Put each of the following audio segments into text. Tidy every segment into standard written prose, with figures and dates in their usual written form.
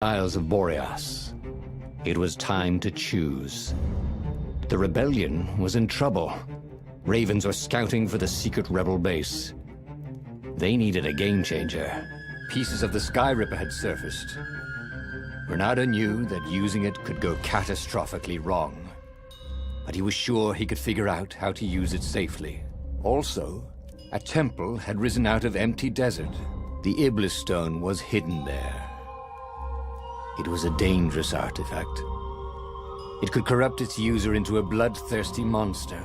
Isles of Boreas. It was time to choose. The rebellion was in trouble. Ravens were scouting for the secret rebel base. They needed a game changer. Pieces of the Sky Ripper had surfaced. Renato knew that using it could go catastrophically wrong. But he was sure he could figure out how to use it safely. Also, a temple had risen out of empty desert. The Iblis Stone was hidden there. It was a dangerous artifact. It could corrupt its user into a bloodthirsty monster.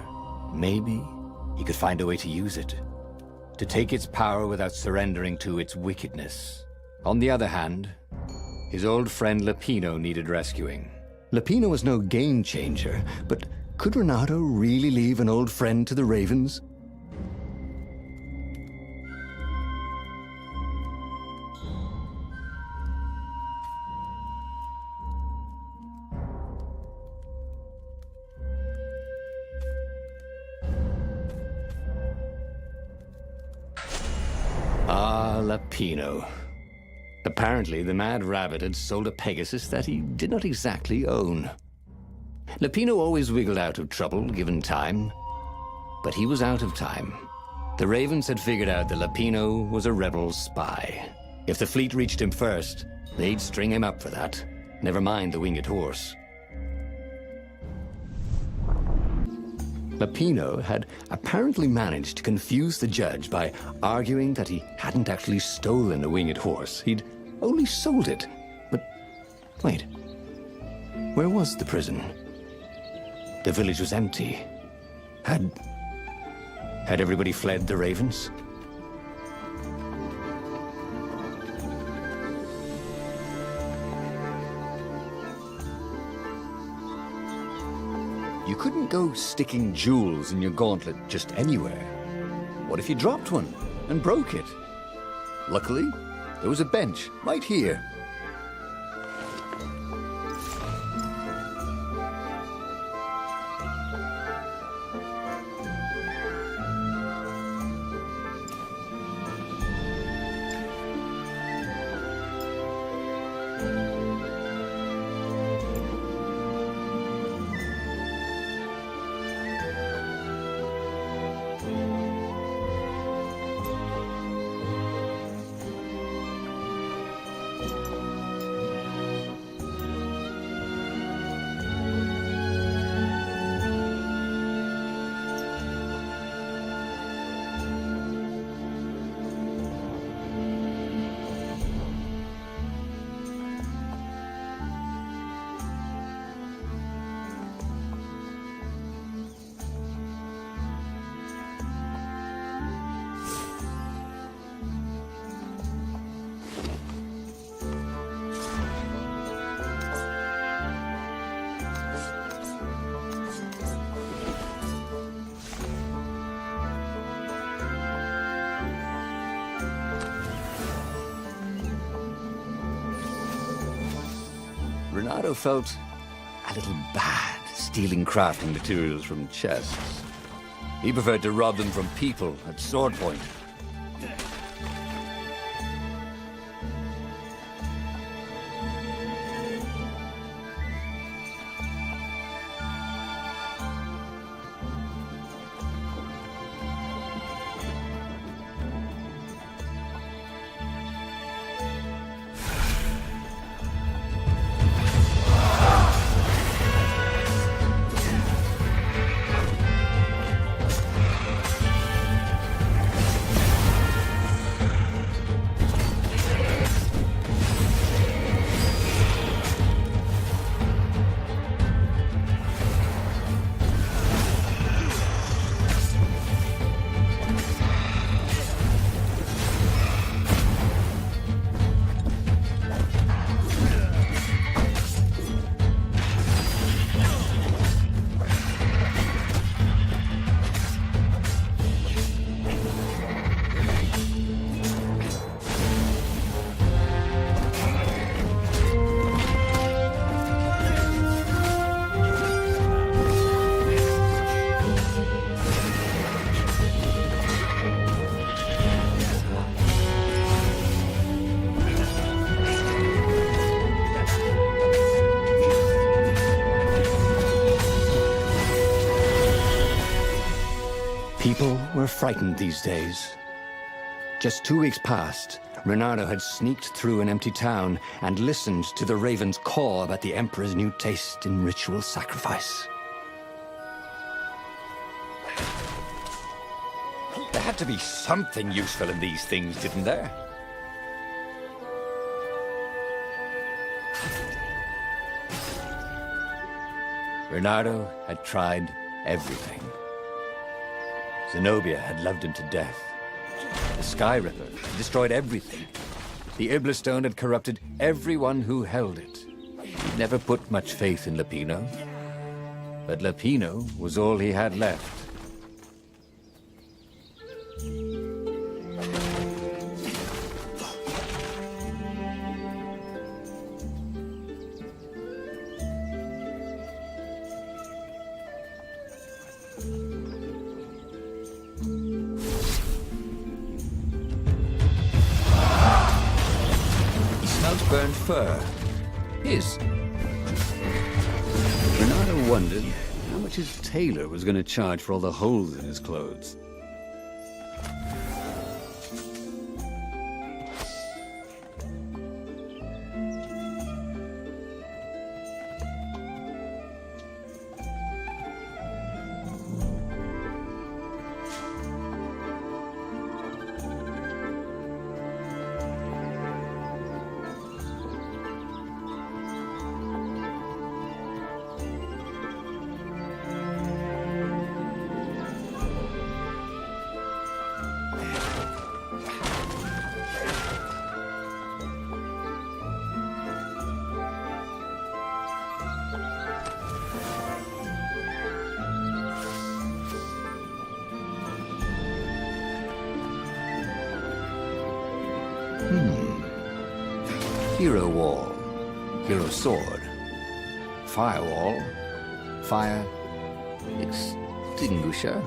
Maybe he could find a way to use it, to take its power without surrendering to its wickedness. On the other hand, his old friend Lapino needed rescuing. Lapino was no game changer, but could Renato really leave an old friend to the Ravens? Ah, Lapino. Apparently, the Mad Rabbit had sold a Pegasus that he did not exactly own. Lapino always wiggled out of trouble, given time. But he was out of time. The Ravens had figured out that Lapino was a rebel spy. If the fleet reached him first, they'd string him up for that. Never mind the winged horse. Lapino had apparently managed to confuse the judge by arguing that he hadn't actually stolen the winged horse. He'd only sold it. But wait, where was the prison? The village was empty. Had everybody fled the Ravens? You couldn't go sticking jewels in your gauntlet just anywhere. What if you dropped one and broke it? Luckily, there was a bench right here. Renato felt a little bad stealing crafting materials from chests. He preferred to rob them from people at sword point. People were frightened these days. Just 2 weeks past, Reynardo had sneaked through an empty town and listened to the ravens caw about the Emperor's new taste in ritual sacrifice. There had to be something useful in these things, didn't there? Reynardo had tried everything. Zenobia had loved him to death. The Sky Ripper had destroyed everything. The Iblistone had corrupted everyone who held it. He'd never put much faith in Lapino. But Lapino was all he had left. Burned fur. His. Reynardo wondered how much his tailor was going to charge for all the holes in his clothes. Hero Wall, Hero Sword, Firewall, Fire Extinguisher.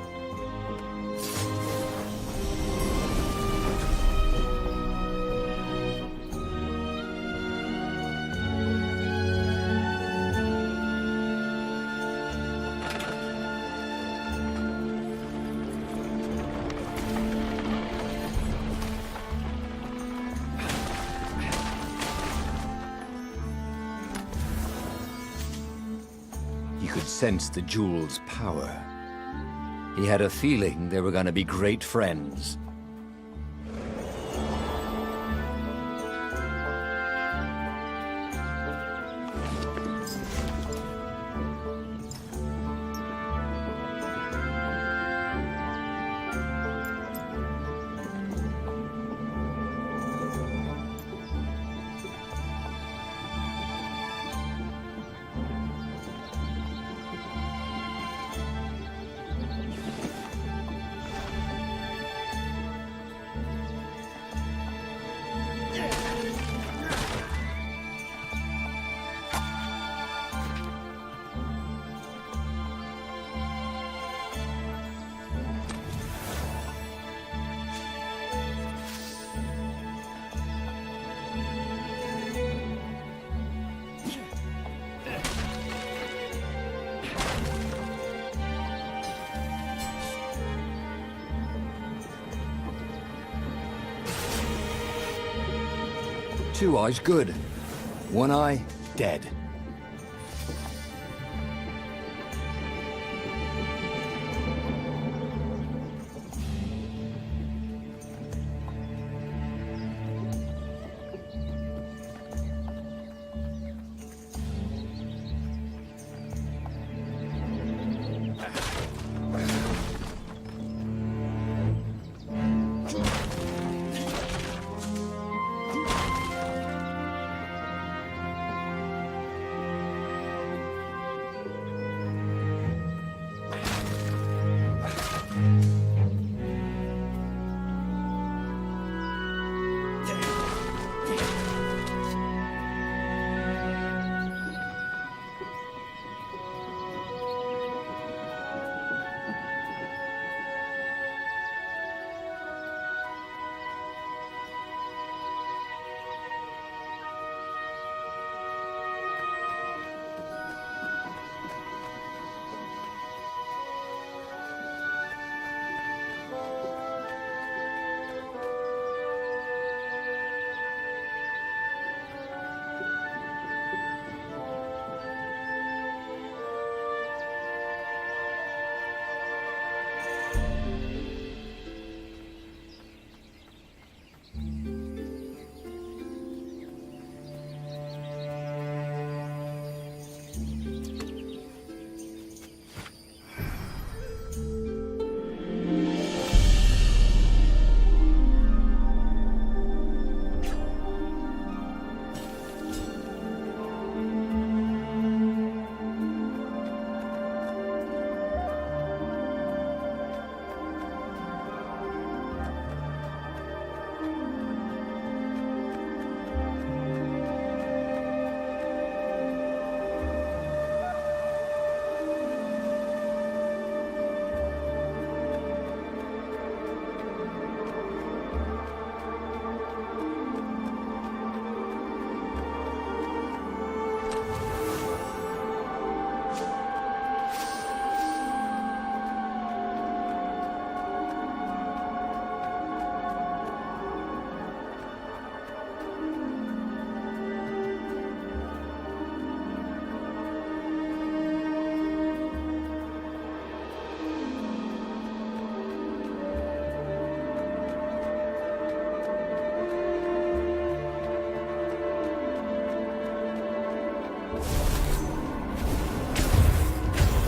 He could sense the jewel's power. He had a feeling they were going to be great friends. Two eyes good, one eye dead.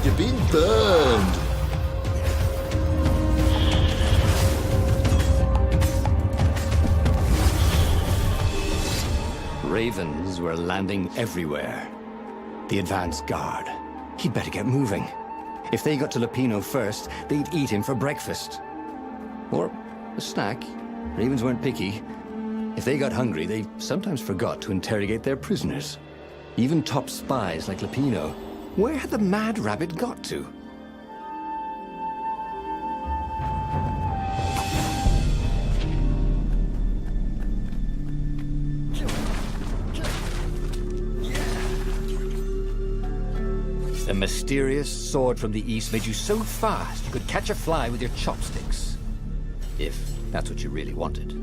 You're being burned. Ravens were landing everywhere. The advance guard. He'd better get moving. If they got to Lupino first, they'd eat him for breakfast. Or a snack. Ravens weren't picky. If they got hungry, they sometimes forgot to interrogate their prisoners. Even top spies like Lupino. Where had the mad rabbit got to? The mysterious sword from the east made you so fast you could catch a fly with your chopsticks. If that's what you really wanted.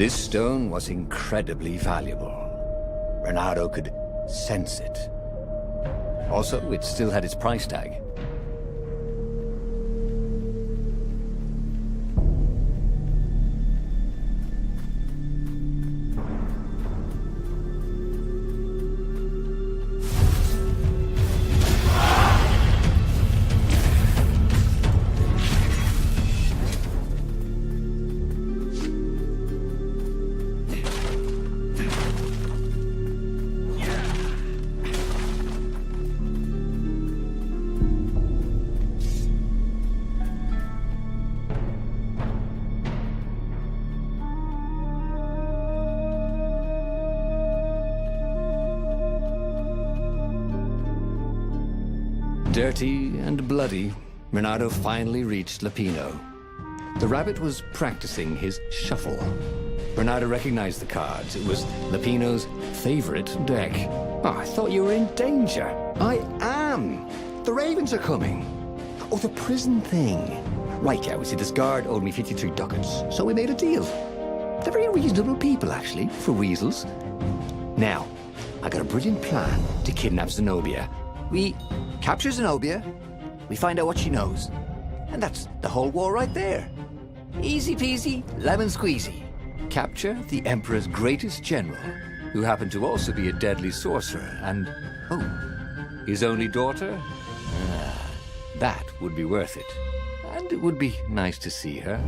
This stone was incredibly valuable. Renato could sense it. Also, it still had its price tag. Dirty and bloody, Renato finally reached Lupino. The rabbit was practicing his shuffle. Renato recognized the cards. It was Lupino's favorite deck. Oh, I thought you were in danger. I am. The ravens are coming. Oh, the prison thing. Right, yeah, see, this guard owed me 53 ducats, so we made a deal. They're very reasonable people, actually, for weasels. Now, I got a brilliant plan to kidnap Zenobia. We capture Zenobia, we find out what she knows, and that's the whole war right there. Easy peasy, lemon squeezy. Capture the Emperor's greatest general, who happened to also be a deadly sorcerer, and, oh, his only daughter? That would be worth it. And it would be nice to see her.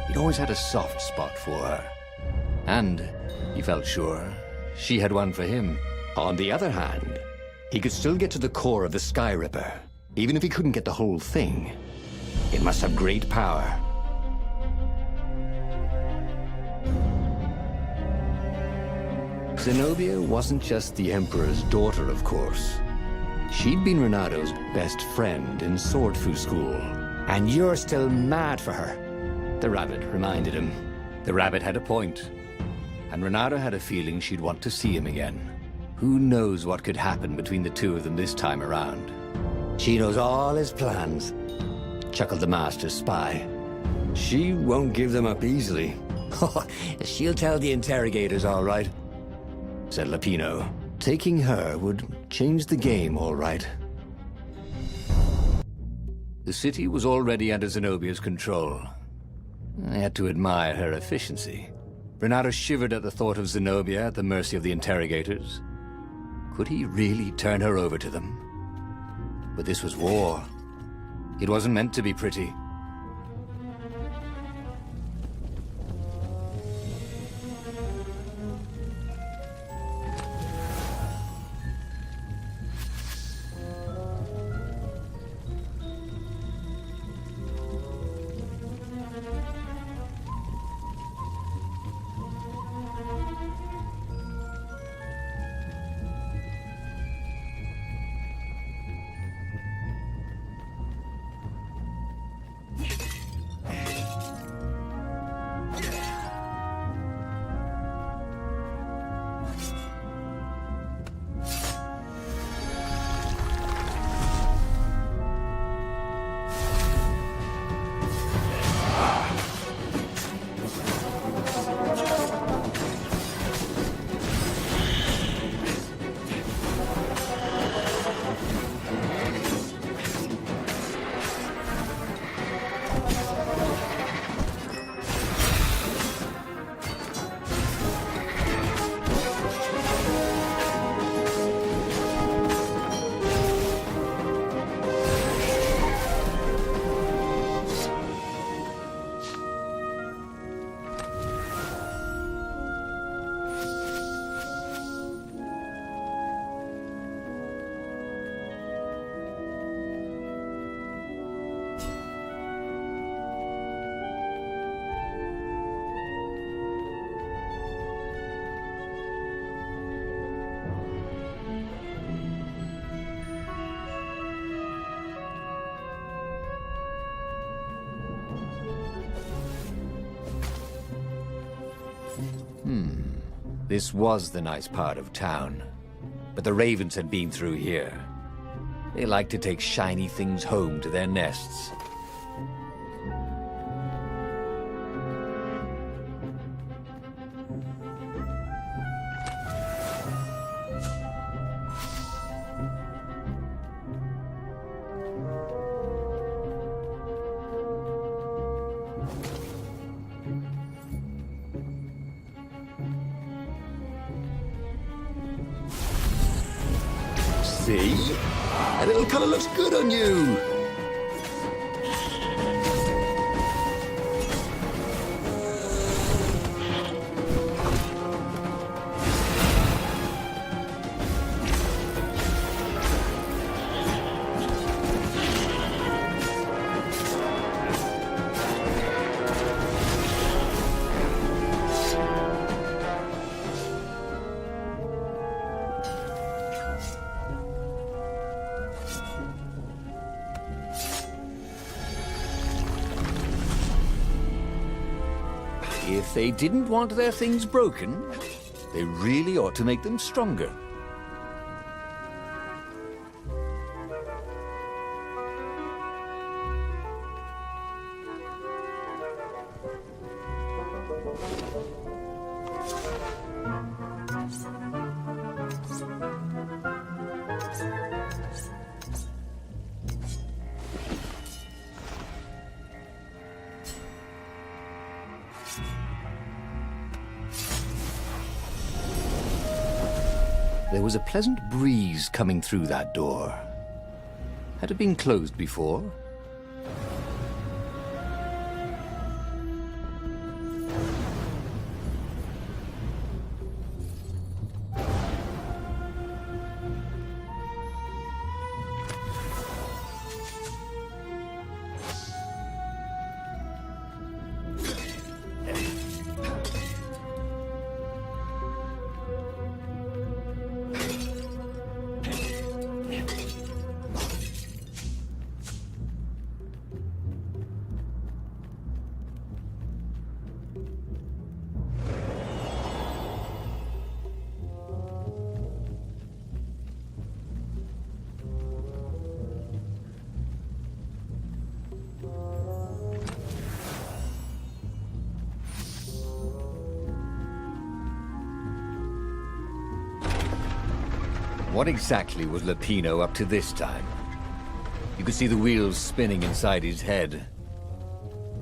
He'd always had a soft spot for her. And he felt sure she had one for him. On the other hand, he could still get to the core of the Sky Ripper, even if he couldn't get the whole thing. It must have great power. Zenobia wasn't just the Emperor's daughter, of course. She'd been Renato's best friend in Sword Fu school. And you're still mad for her, the rabbit reminded him. The rabbit had a point, and Renato had a feeling she'd want to see him again. Who knows what could happen between the two of them this time around? She knows all his plans. chuckled the master spy. She won't give them up easily. She'll tell the interrogators, all right, said Lapino. Taking her would change the game, all right. The city was already under Zenobia's control. I had to admire her efficiency. Renato shivered at the thought of Zenobia at the mercy of the interrogators. Could he really turn her over to them? But this was war. It wasn't meant to be pretty. This was the nice part of town. But the ravens had been through here. They like to take shiny things home to their nests. See? That little color looks good on you. If they didn't want their things broken, they really ought to make them stronger. There was a pleasant breeze coming through that door. Had it been closed before? What exactly was Lupino up to this time? You could see the wheels spinning inside his head.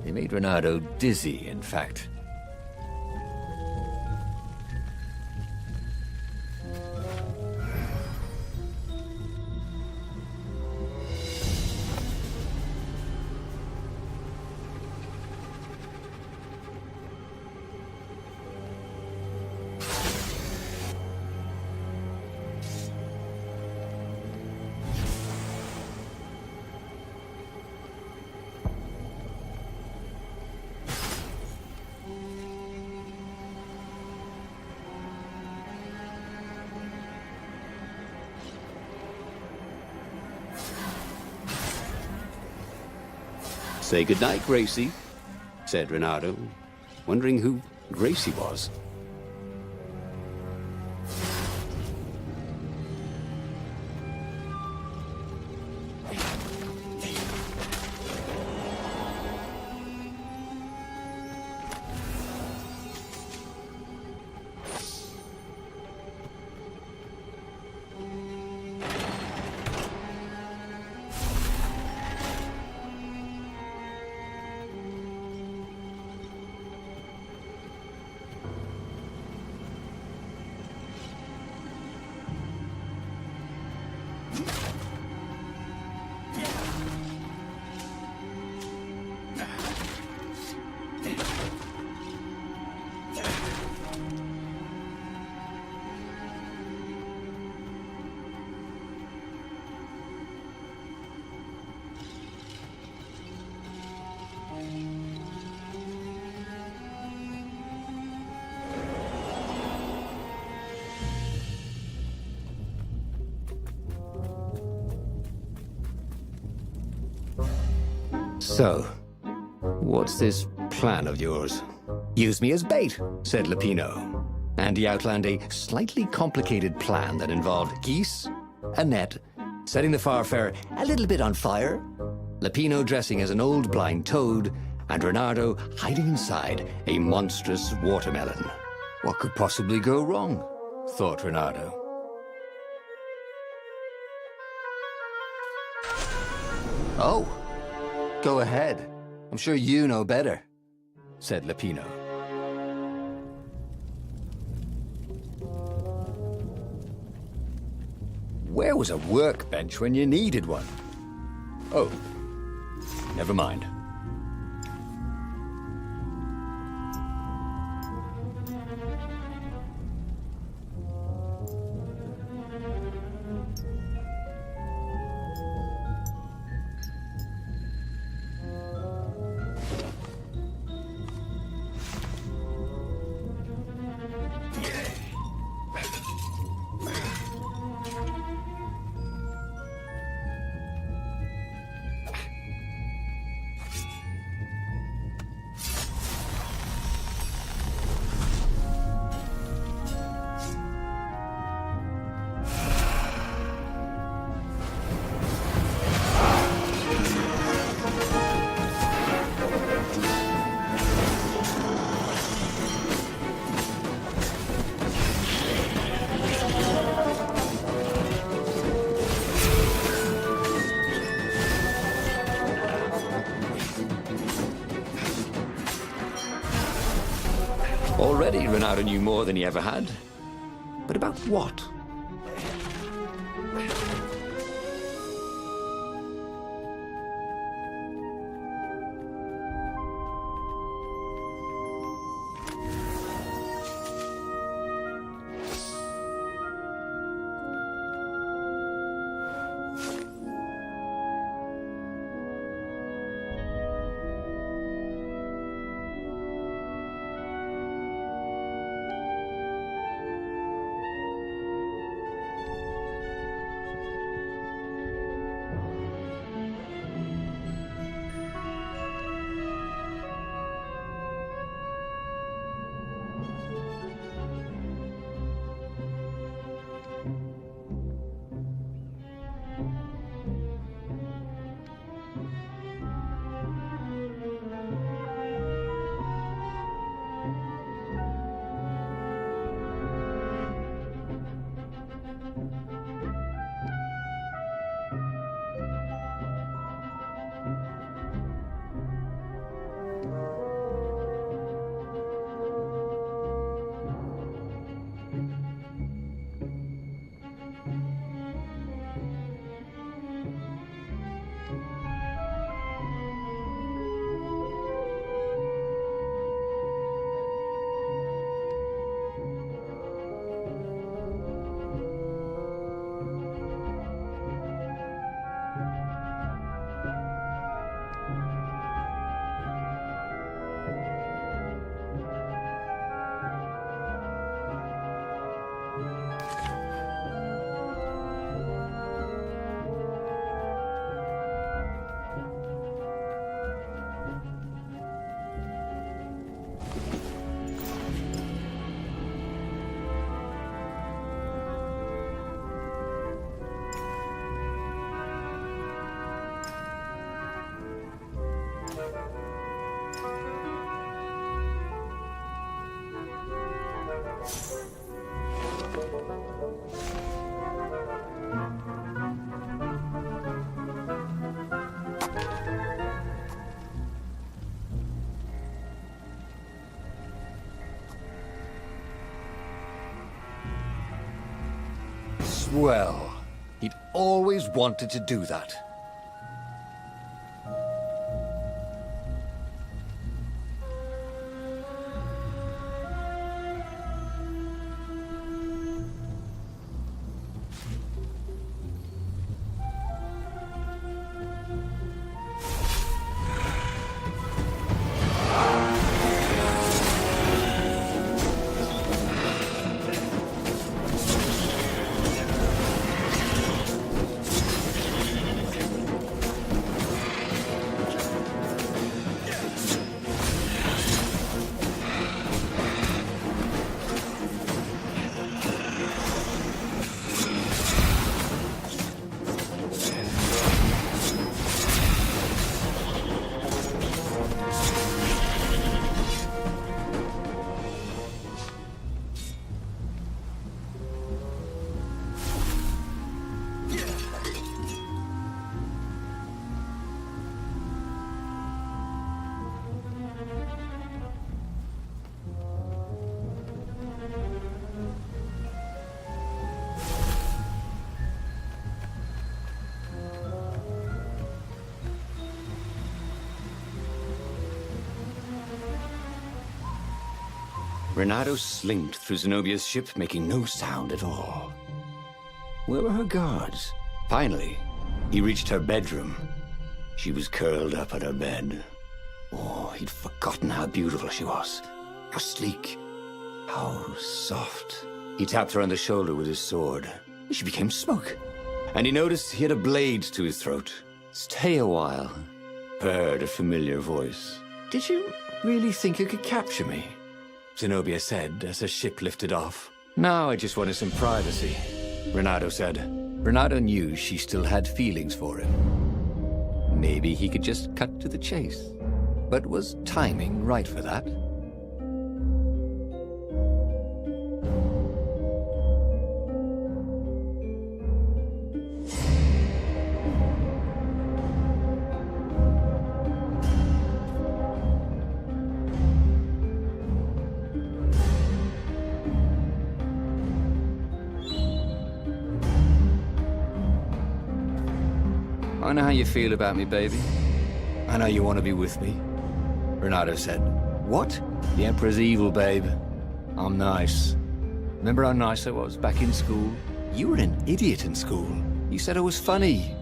They made Renato dizzy, in fact. "Say goodnight, Gracie," said Renato, wondering who Gracie was. So, what's this plan of yours? Use me as bait, said Lupino. And he outlined a slightly complicated plan that involved geese, a net, setting the Farfarer a little bit on fire, Lupino dressing as an old blind toad, and Renato hiding inside a monstrous watermelon. What could possibly go wrong? Thought Renato. Oh, go ahead. I'm sure you know better, said Lupino. Where was a workbench when you needed one? Oh, never mind. Already, Renato knew more than he ever had. But about what? Well, he'd always wanted to do that. Renato slinked through Zenobia's ship, making no sound at all. Where were her guards? Finally, he reached her bedroom. She was curled up on her bed. Oh, he'd forgotten how beautiful she was. How sleek. How soft. He tapped her on the shoulder with his sword. She became smoke. And he noticed he had a blade to his throat. Stay a while, purred a familiar voice. Did you really think you could capture me? Zenobia said as her ship lifted off. No, I just wanted some privacy, Renato said. Renato knew she still had feelings for him. Maybe he could just cut to the chase. But was timing right for that? I know how you feel about me, baby. I know you want to be with me, Renato said. What? The Emperor's evil, babe. I'm nice. Remember how nice I was back in school? You were an idiot in school. You said I was funny,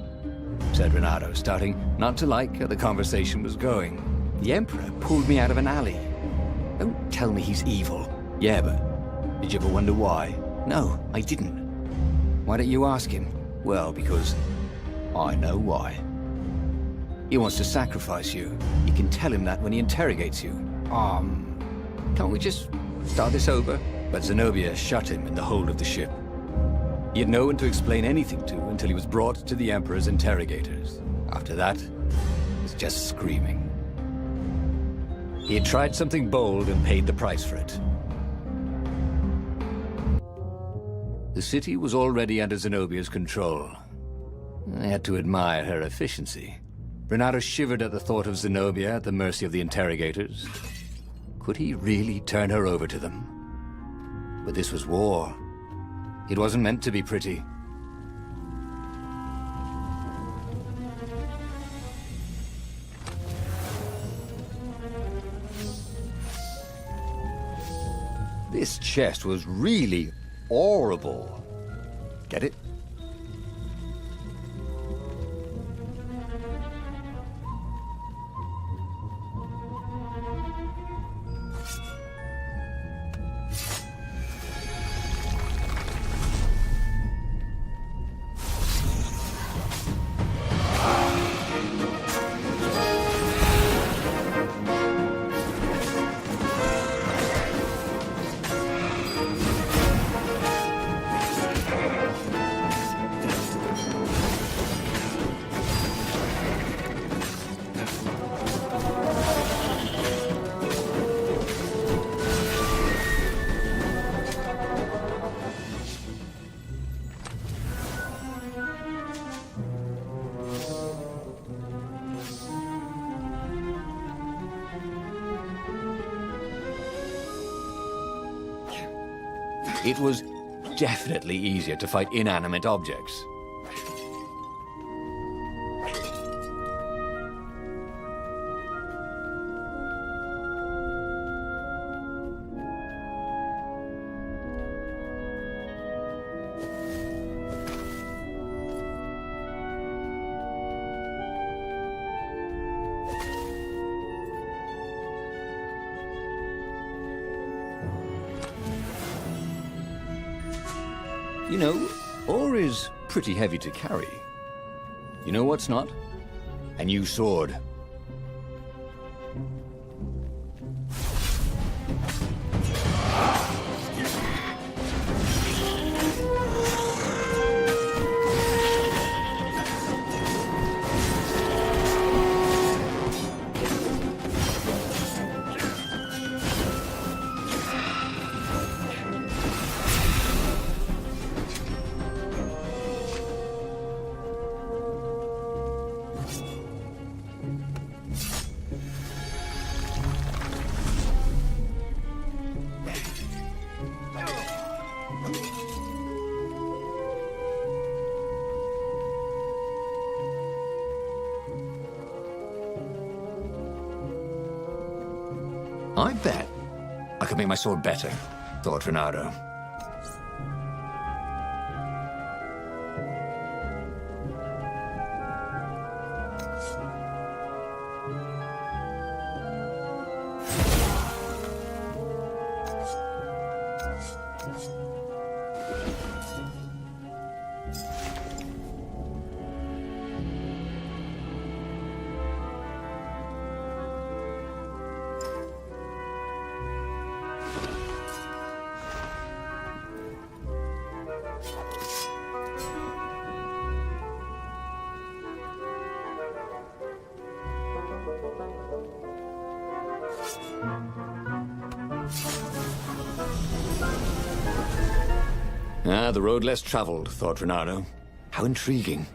said Renato, starting not to like how the conversation was going. The Emperor pulled me out of an alley. Don't tell me he's evil. Yeah, but did you ever wonder why? No, I didn't. Why don't you ask him? Well, because I know why. He wants to sacrifice you. You can tell him that when he interrogates you. Can't we just start this over? But Zenobia shut him in the hold of the ship. He had no one to explain anything to until he was brought to the Emperor's interrogators. After that, it was just screaming. He had tried something bold and paid the price for it. The city was already under Zenobia's control. I had to admire her efficiency. Renato shivered at the thought of Zenobia at the mercy of the interrogators. Could he really turn her over to them? But this was war. It wasn't meant to be pretty. This chest was really horrible. Get it? It was definitely easier to fight inanimate objects. You know, ore is pretty heavy to carry. You know what's not? A new sword. I bet I could make my sword better, thought Renato. Ah, the road less traveled, thought Renato. How intriguing.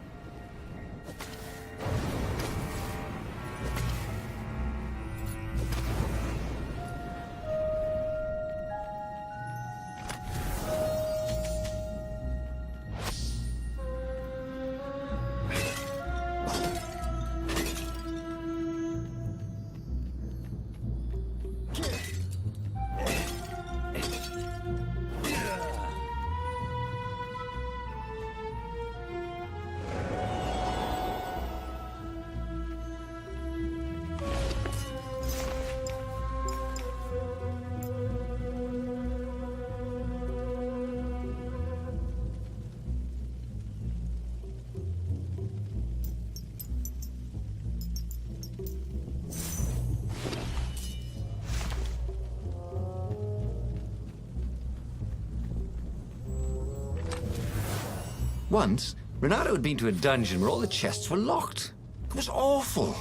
Once, Renato had been to a dungeon where all the chests were locked. It was awful.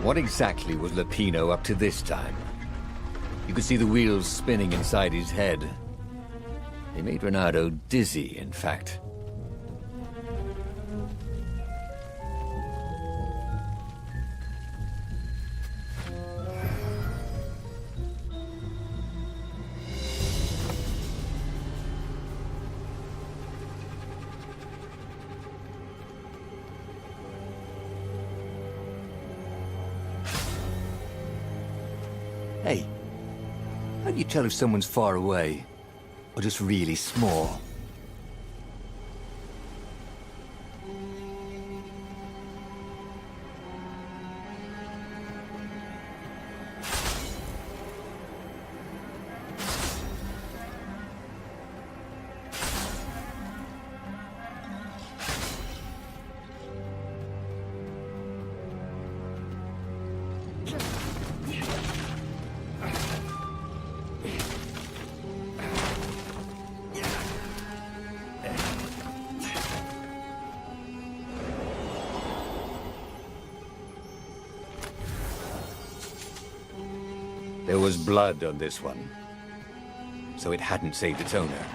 What exactly was Lupino up to this time? You could see the wheels spinning inside his head. They made Renato dizzy, in fact. Hey, how do you tell if someone's far away, or just really small? There was blood on this one, so it hadn't saved its owner.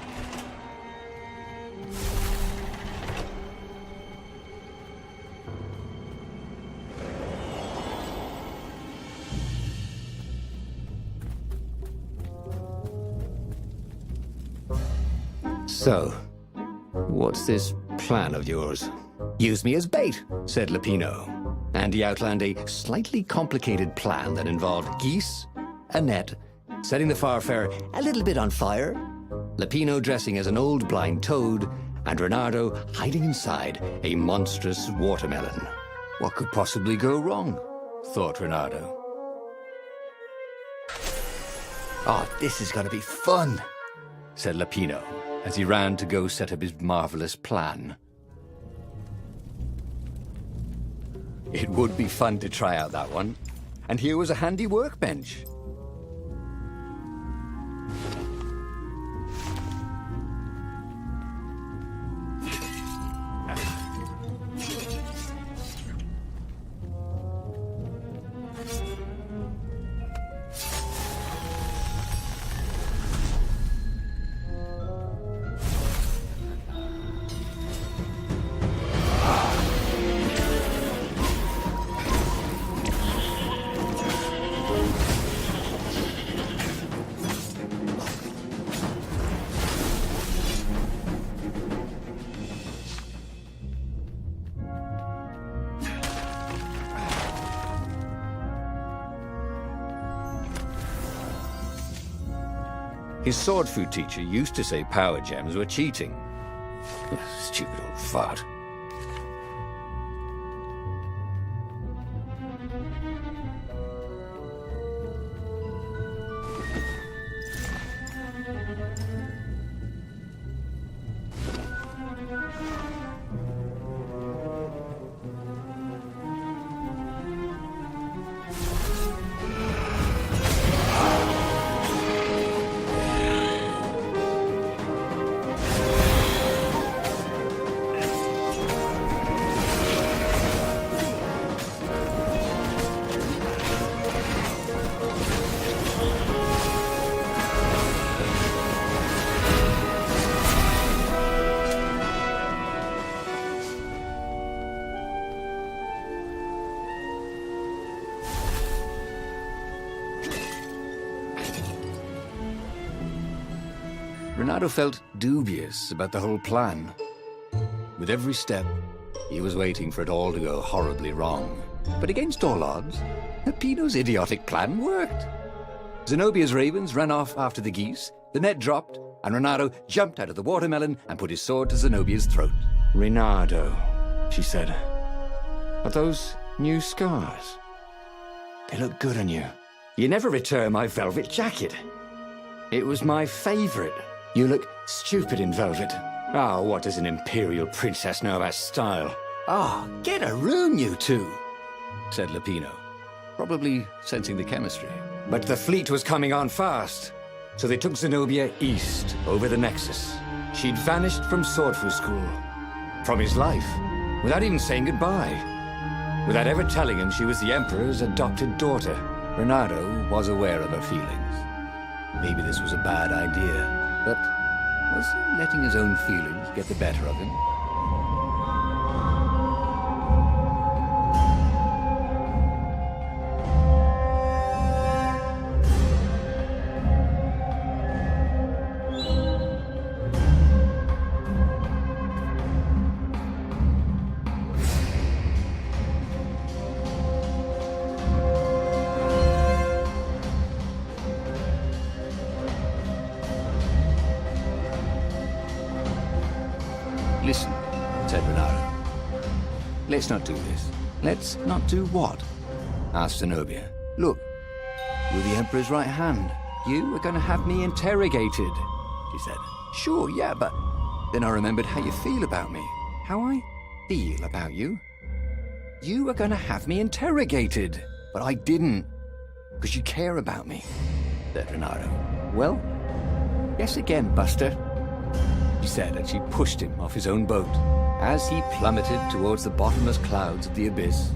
So, what's this plan of yours? Use me as bait, said Lupino. And he outlined a slightly complicated plan that involved geese, a net, setting the Farfarer a little bit on fire, Lupino dressing as an old blind toad, and Reynardo hiding inside a monstrous watermelon. What could possibly go wrong? Thought Reynardo. Oh, this is going to be fun, said Lupino, as he ran to go set up his marvelous plan. It would be fun to try out that one. And here was a handy workbench. His sword food teacher used to say power gems were cheating. Stupid old fart. Reynardo felt dubious about the whole plan. With every step, he was waiting for it all to go horribly wrong. But against all odds, Lupino's idiotic plan worked. Zenobia's ravens ran off after the geese, the net dropped, and Reynardo jumped out of the watermelon and put his sword to Zenobia's throat. Reynardo, she said. Are those new scars? They look good on you. You never returned my velvet jacket. It was my favorite. You look stupid in velvet. Ah, what does an imperial princess know about style? Ah, get a room, you two, said Lupino, probably sensing the chemistry. But the fleet was coming on fast, so they took Zenobia east, over the Nexus. She'd vanished from Swordfu School, from his life, without even saying goodbye, without ever telling him she was the Emperor's adopted daughter. Reynardo was aware of her feelings. Maybe this was a bad idea, but was he letting his own feelings get the better of him? Listen, said Reynardo. Let's not do this. Let's not do what? Asked Zenobia. Look, you're the Emperor's right hand. You are going to have me interrogated, she said. Sure, yeah, but then I remembered how you feel about me. How I feel about you? You are going to have me interrogated. But I didn't, because you care about me, said Reynardo. Well, guess again, Buster, she said, and she pushed him off his own boat. As he plummeted towards the bottomless clouds of the abyss,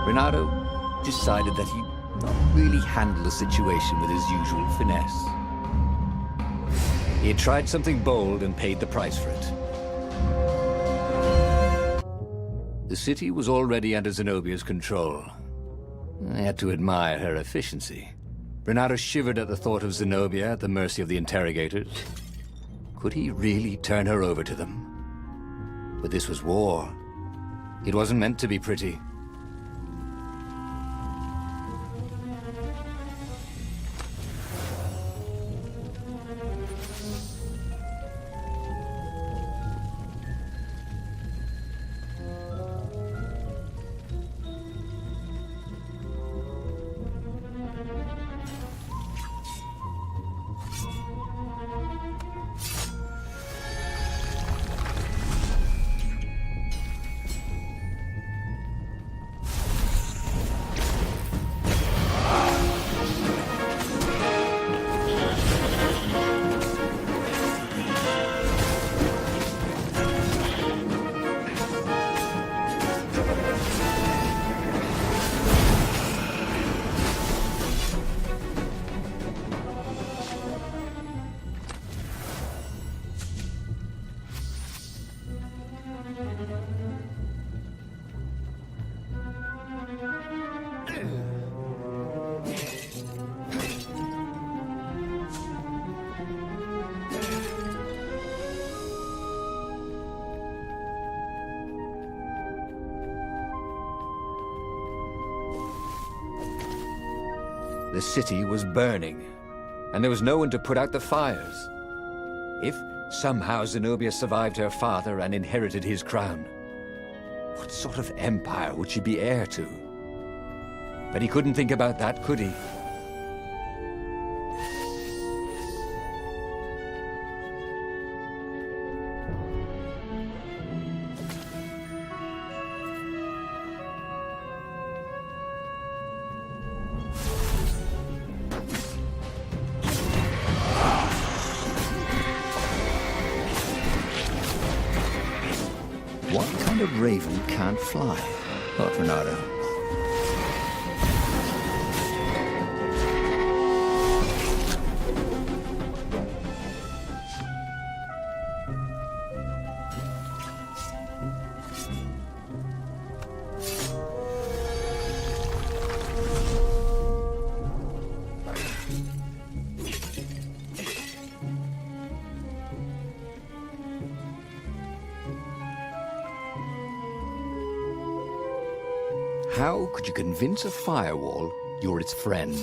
Reynardo decided that he'd not really handle the situation with his usual finesse. He had tried something bold and paid the price for it. The city was already under Zenobia's control. I had to admire her efficiency. Reynardo shivered at the thought of Zenobia at the mercy of the interrogators. Could he really turn her over to them? But this was war. It wasn't meant to be pretty. The city was burning, and there was no one to put out the fires. If somehow Zenobia survived her father and inherited his crown, what sort of empire would she be heir to? But he couldn't think about that, could he? What kind of raven can't fly? Thought Renato. How could you convince a firewall you're its friend?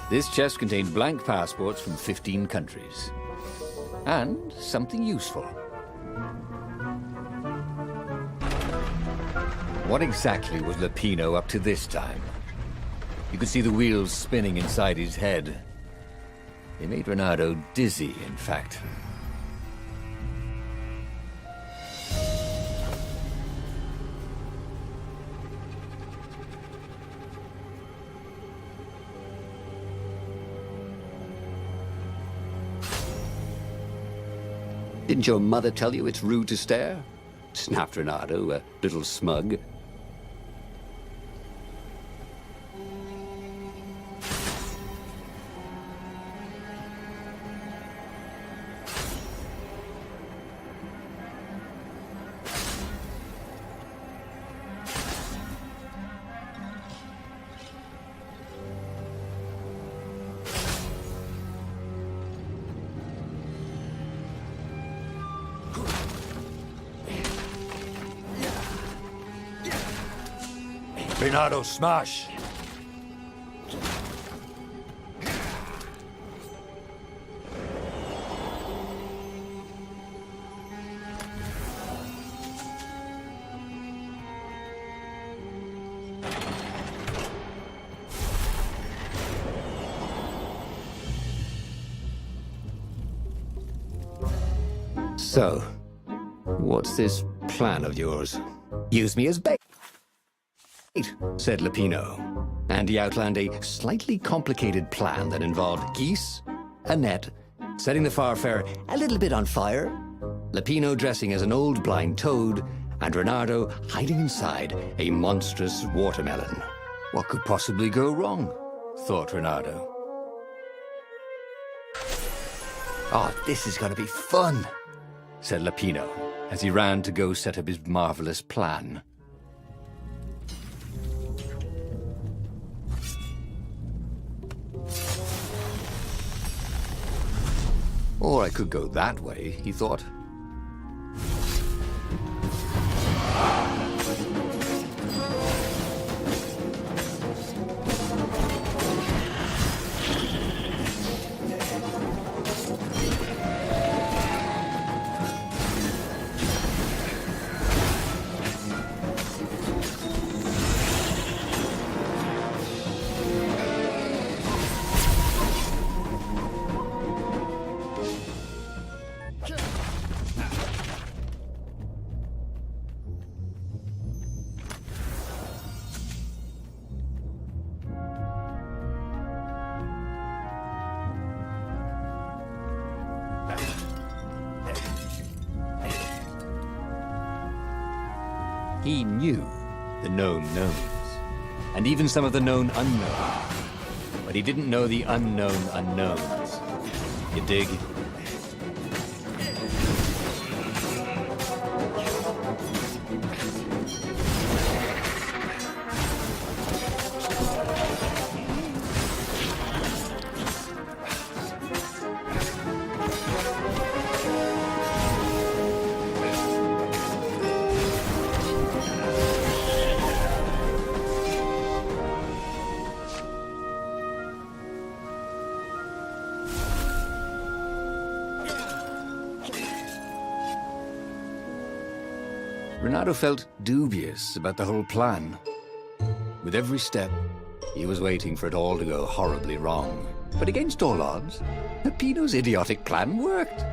This chest contained blank passports from 15 countries. And something useful. What exactly was Lupino up to this time? You could see the wheels spinning inside his head. They made Renato dizzy, in fact. Didn't your mother tell you it's rude to stare? Snapped Renato, a little smug. Renato, smash! So, What's this plan of yours? Use me as bait, said Lupino. And he outlined a slightly complicated plan that involved geese, a net, setting the Farfarer a little bit on fire, Lupino dressing as an old blind toad, and Reynardo hiding inside a monstrous watermelon. What could possibly go wrong? Thought Reynardo. Oh, this is going to be fun, said Lupino, as he ran to go set up his marvelous plan. Or I could go that way, he thought. He knew the known knowns, and even some of the known unknowns. But he didn't know the unknown unknowns. You dig? Reynardo felt dubious about the whole plan. With every step, he was waiting for it all to go horribly wrong. But against all odds, Lupino's idiotic plan worked.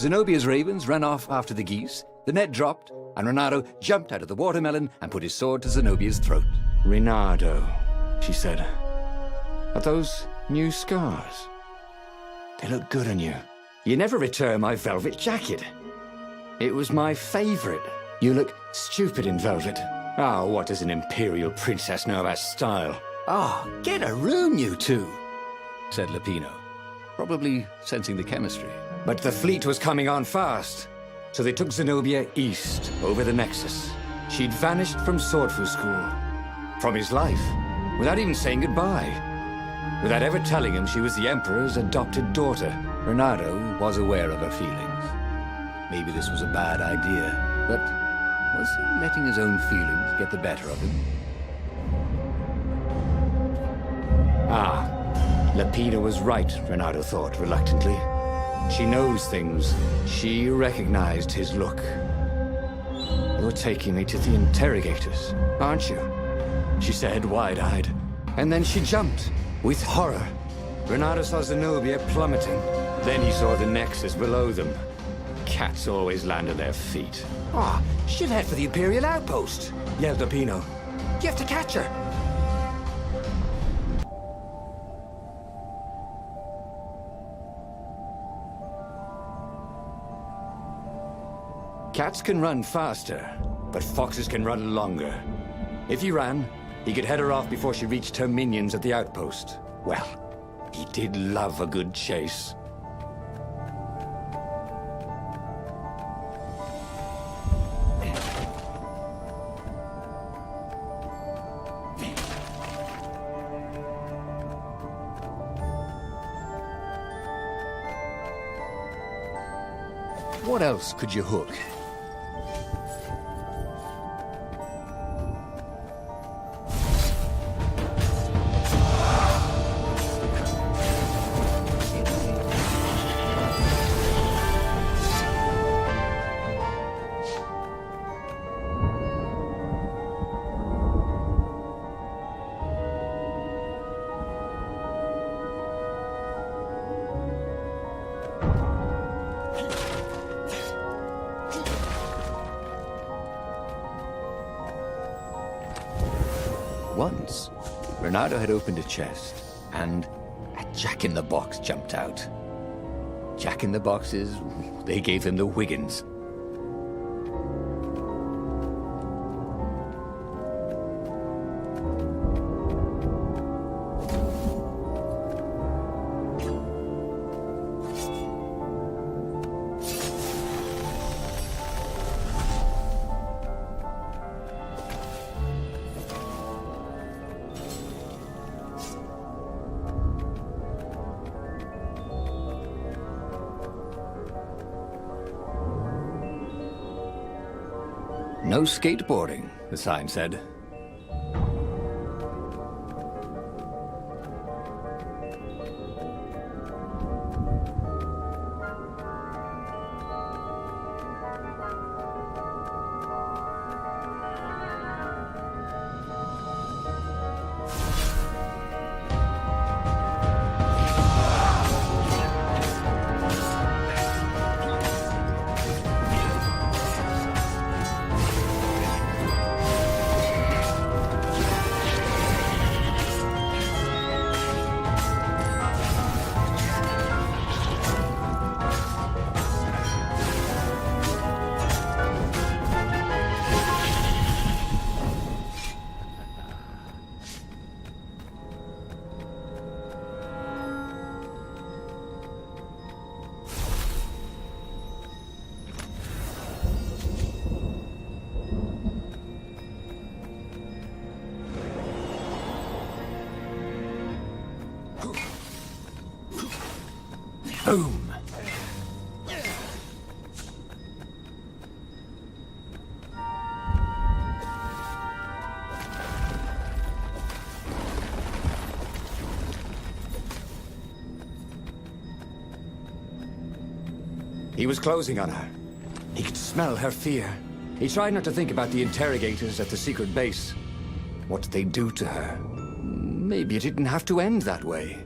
Zenobia's ravens ran off after the geese, the net dropped, and Reynardo jumped out of the watermelon and put his sword to Zenobia's throat. Reynardo, she said. Are those new scars? They look good on you. You never returned my velvet jacket. It was my favorite. You look stupid in velvet. Ah, what does an imperial princess know about style? Ah, get a room, you two, said Lupino, probably sensing the chemistry. But the fleet was coming on fast, so they took Zenobia east, over the Nexus. She'd vanished from Swordfu School, from his life, without even saying goodbye, without ever telling him she was the Emperor's adopted daughter. Reynardo was aware of her feelings. Maybe this was a bad idea, but was he letting his own feelings get the better of him? Ah, Lupino was right, Reynardo thought reluctantly. She knows things. She recognized his look. You're taking me to the interrogators, aren't you? She said, wide-eyed. And then she jumped, with horror. Reynardo saw Zenobia plummeting. Then he saw the Nexus below them. Cats always land on their feet. Ah, she'll head for the Imperial outpost, yelled Lupino. You have to catch her. Cats can run faster, but foxes can run longer. If he ran, he could head her off before she reached her minions at the outpost. Well, he did love a good chase. What else could you hook? Renato had opened a chest, and a jack-in-the-box jumped out. Jack-in-the-boxes, they gave him the Wiggins. No skateboarding, the sign said. Boom! He was closing on her. He could smell her fear. He tried not to think about the interrogators at the secret base. What did they do to her? Maybe it didn't have to end that way.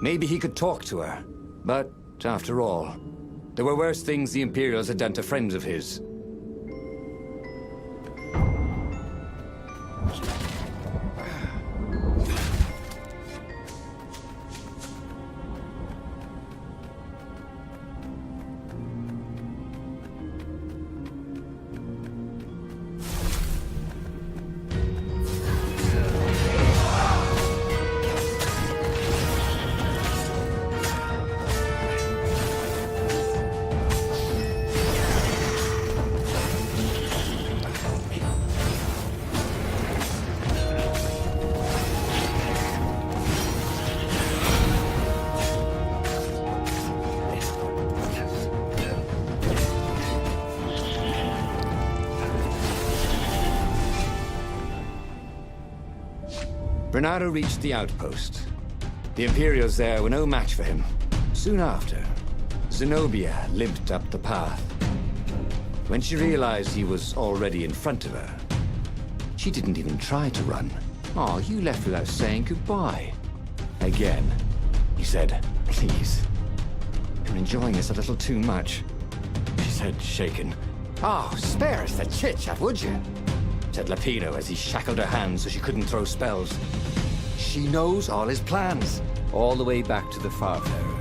Maybe he could talk to her. But, after all, there were worse things the Imperials had done to friends of his. Renato reached the outpost. The Imperials there were no match for him. Soon after, Zenobia limped up the path. When she realized he was already in front of her, she didn't even try to run. Oh, you left without saying goodbye. Again, he said, "Please, you're enjoying this a little too much," she said, shaken. "Oh, spare us the chit-chat, would you?" said Lapino as he shackled her hands so she couldn't throw spells. She knows all his plans. All the way back to the Farfarer,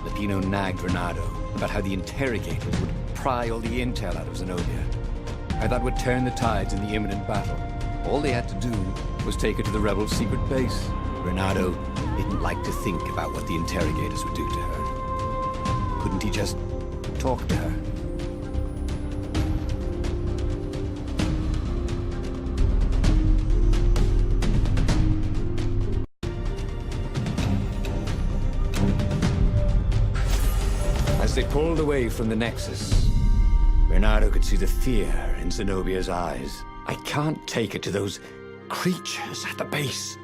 Lapino nagged Renato about how the interrogators would pry all the intel out of Zenobia. How that would turn the tides in the imminent battle. All they had to do was take her to the rebel secret base. Renato didn't like to think about what the interrogators would do to her. Couldn't he just talk to her? As they pulled away from the Nexus, Renato could see the fear in Zenobia's eyes. "I can't take her to those creatures at the base,"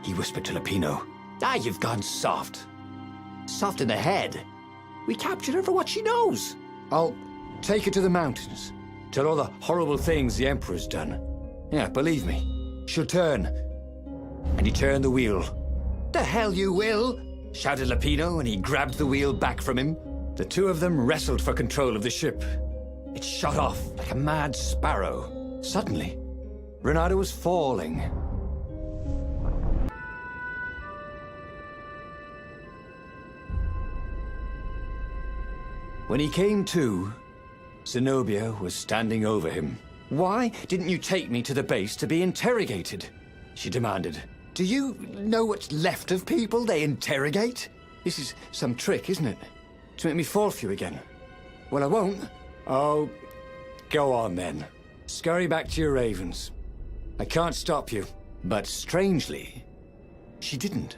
he whispered to Lapino. "Ah, you've gone soft. Soft in the head. We captured her for what she knows. I'll take her to the mountains. Tell all the horrible things the Emperor's done. Yeah, believe me, she'll turn." And he turned the wheel. "The hell you will!" shouted Lapino, and he grabbed the wheel back from him. The two of them wrestled for control of the ship. It shot off like a mad sparrow. Suddenly, Renato was falling. When he came to, Zenobia was standing over him. "Why didn't you take me to the base to be interrogated?" she demanded. "Do you know what's left of people they interrogate? This is some trick, isn't it? To make me fall for you again. Well, I won't. Oh, go on then. Scurry back to your ravens. I can't stop you." But strangely, she didn't.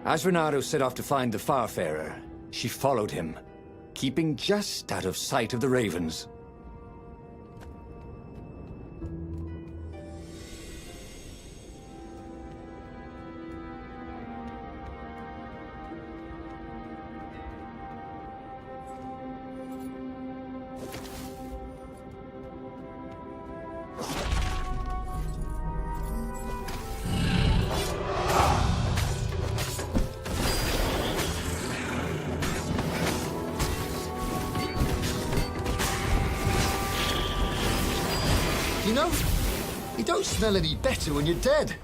As Renato set off to find the Farfarer, she followed him, keeping just out of sight of the ravens. You know, you don't smell any better when you're dead.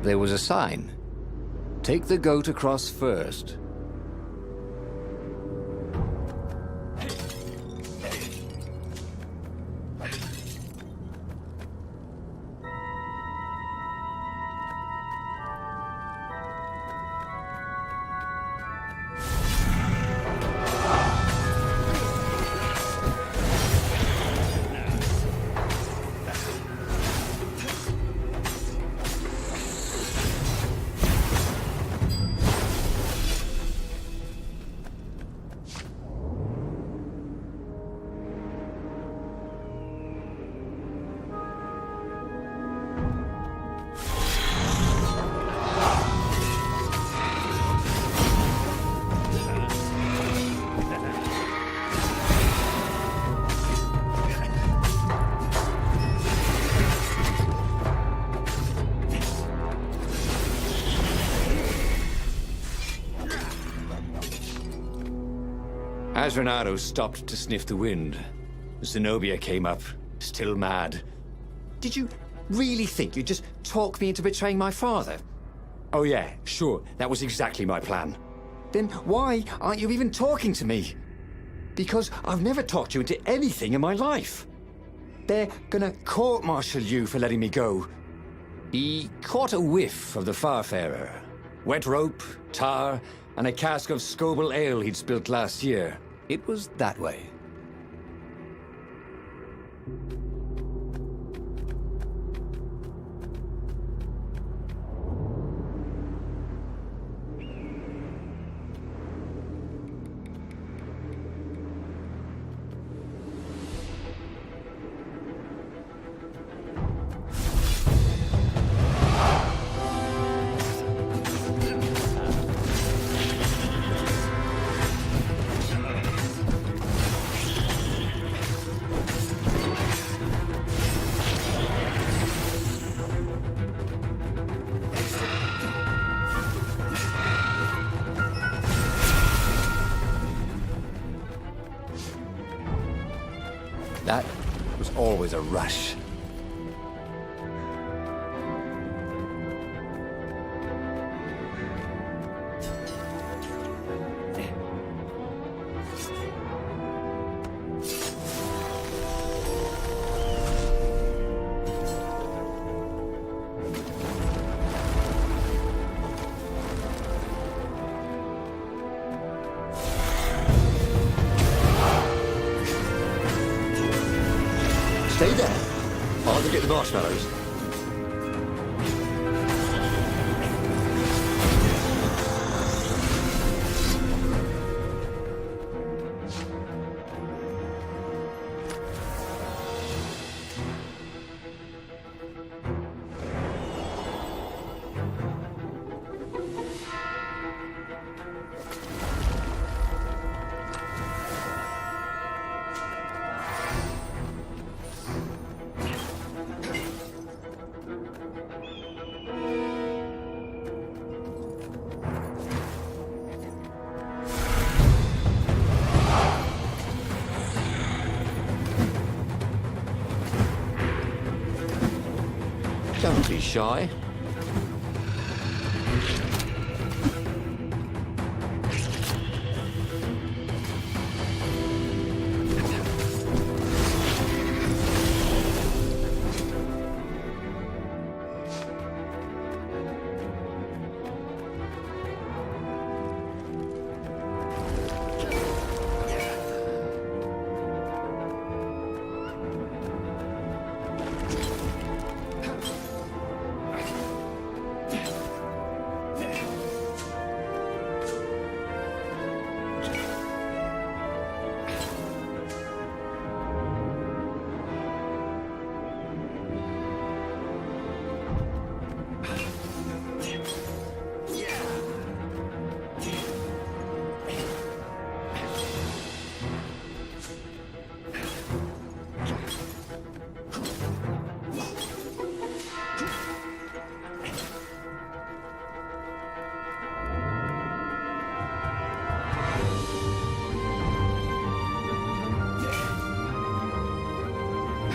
There was a sign. Take the goat across first. As Renato stopped to sniff the wind, Zenobia came up, still mad. "Did you really think you'd just talk me into betraying my father?" "Oh yeah, sure, that was exactly my plan." "Then why aren't you even talking to me?" "Because I've never talked you into anything in my life. They're gonna court-martial you for letting me go." He caught a whiff of the Farfarer. Wet rope, tar, and a cask of Scobel ale he'd spilt last year. It was that way. That was always a rush. Stay there. I'll go get the marshmallows. Don't be shy.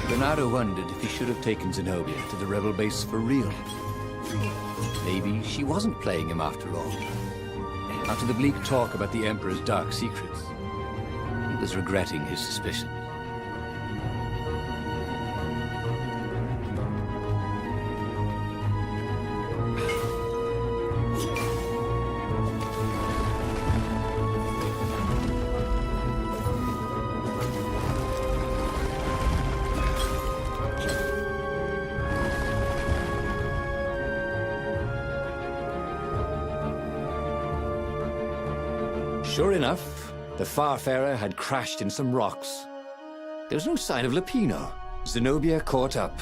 Bernardo wondered if he should have taken Zenobia to the rebel base for real. Maybe she wasn't playing him after all. After the bleak talk about the Emperor's dark secrets, he was regretting his suspicion. Sure enough, the Farfarer had crashed in some rocks. There was no sign of Lupino. Zenobia caught up.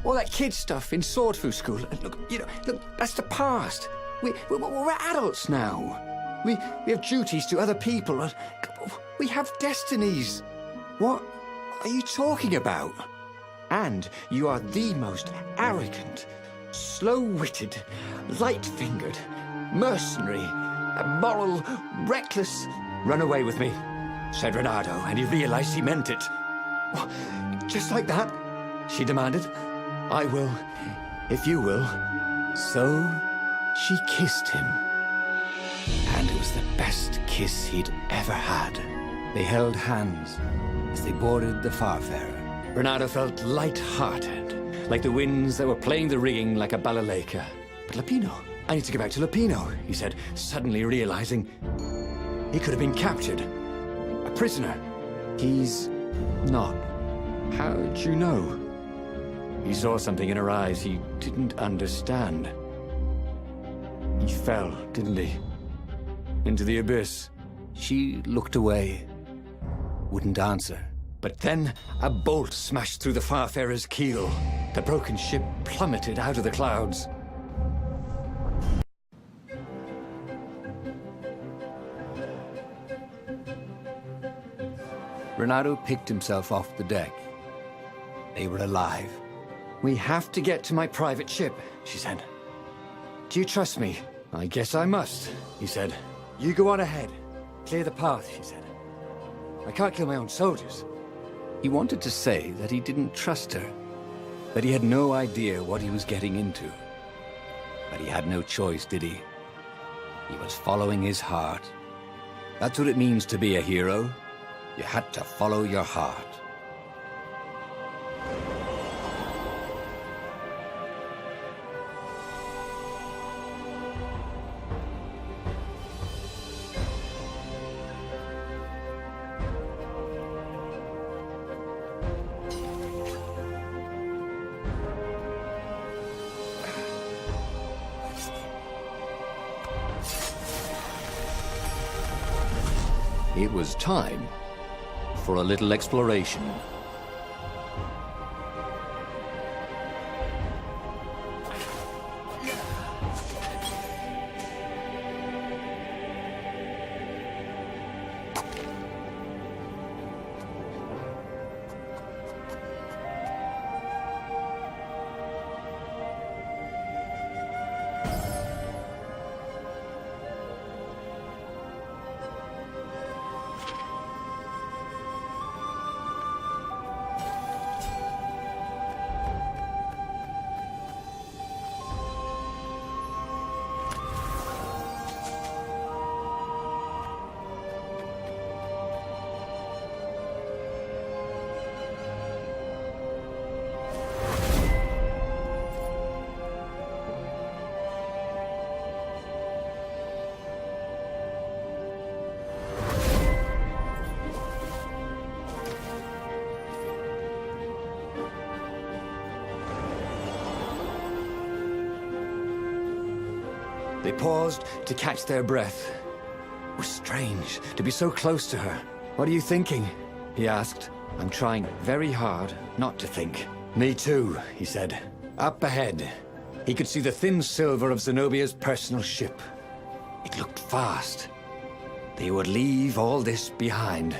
All that kid stuff in Swordfu School. Look, that's the past. We're adults now. We have duties to other people. We have destinies. What are you talking about? And you are the most arrogant, slow-witted, light-fingered, mercenary, immoral, reckless. Run away with me, said Renato, and he realized he meant it. What? Just like that? She demanded. I will, if you will. So she kissed him. And it was the best kiss he'd ever had. They held hands as they boarded the Farfarer. Renato felt light-hearted, like the winds that were playing the rigging like a balalaika. But Lupino, I need to go back to Lupino, he said, suddenly realizing he could have been captured. A prisoner. He's not. How'd you know? He saw something in her eyes he didn't understand. He fell, didn't he? Into the abyss. She looked away, wouldn't answer. But then a bolt smashed through the Farfarer's keel. The broken ship plummeted out of the clouds. Renato picked himself off the deck. They were alive. We have to get to my private ship, she said. Do you trust me? I guess I must, he said. You go on ahead. Clear the path, she said. I can't kill my own soldiers. He wanted to say that he didn't trust her, that he had no idea what he was getting into. But he had no choice, did he? He was following his heart. That's what it means to be a hero. You had to follow your heart. It was time for a little exploration. They paused to catch their breath. It was strange to be so close to her. "What are you thinking?" he asked. "I'm trying very hard not to think." "Me too," he said. Up ahead, he could see the thin silver of Zenobia's personal ship. It looked fast. They would leave all this behind.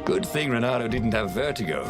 Good thing Renato didn't have vertigo.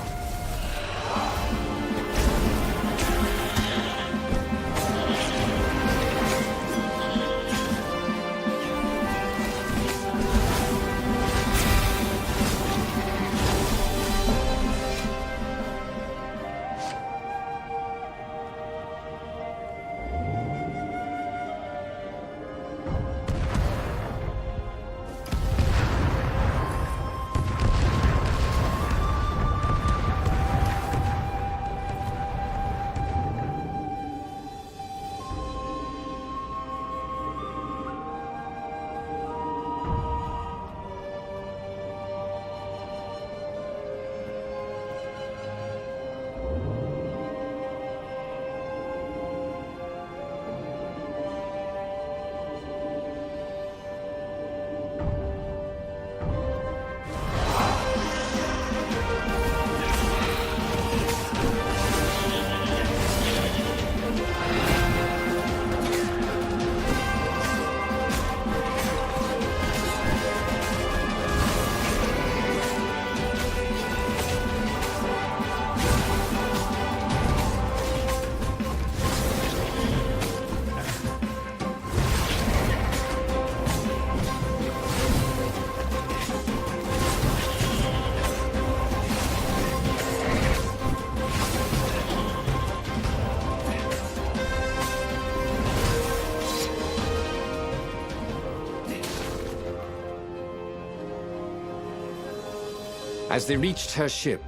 As they reached her ship,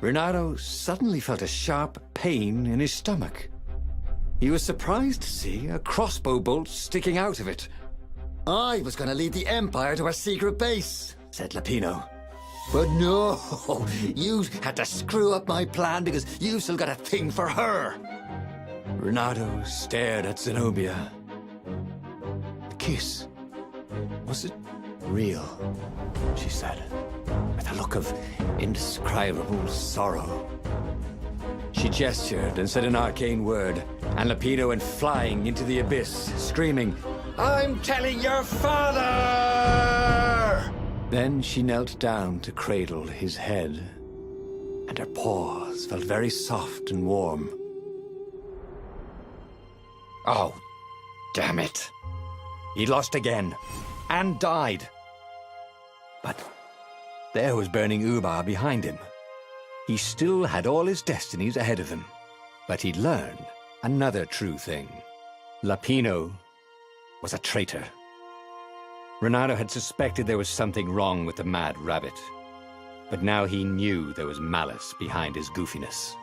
Renato suddenly felt a sharp pain in his stomach. He was surprised to see a crossbow bolt sticking out of it. I was going to lead the Empire to a secret base, said Lapino. But no, you had to screw up my plan because you've still got a thing for her. Renato stared at Zenobia. The kiss. Was it real? She said, with a look of indescribable sorrow. She gestured and said an arcane word, and Lapino went flying into the abyss, screaming, "I'm telling your father!" Then she knelt down to cradle his head, and her paws felt very soft and warm. Oh, damn it. He'd lost again, and died. But there was burning Ubar behind him. He still had all his destinies ahead of him. But he'd learned another true thing. Lapino was a traitor. Renato had suspected there was something wrong with the mad rabbit. But now he knew there was malice behind his goofiness.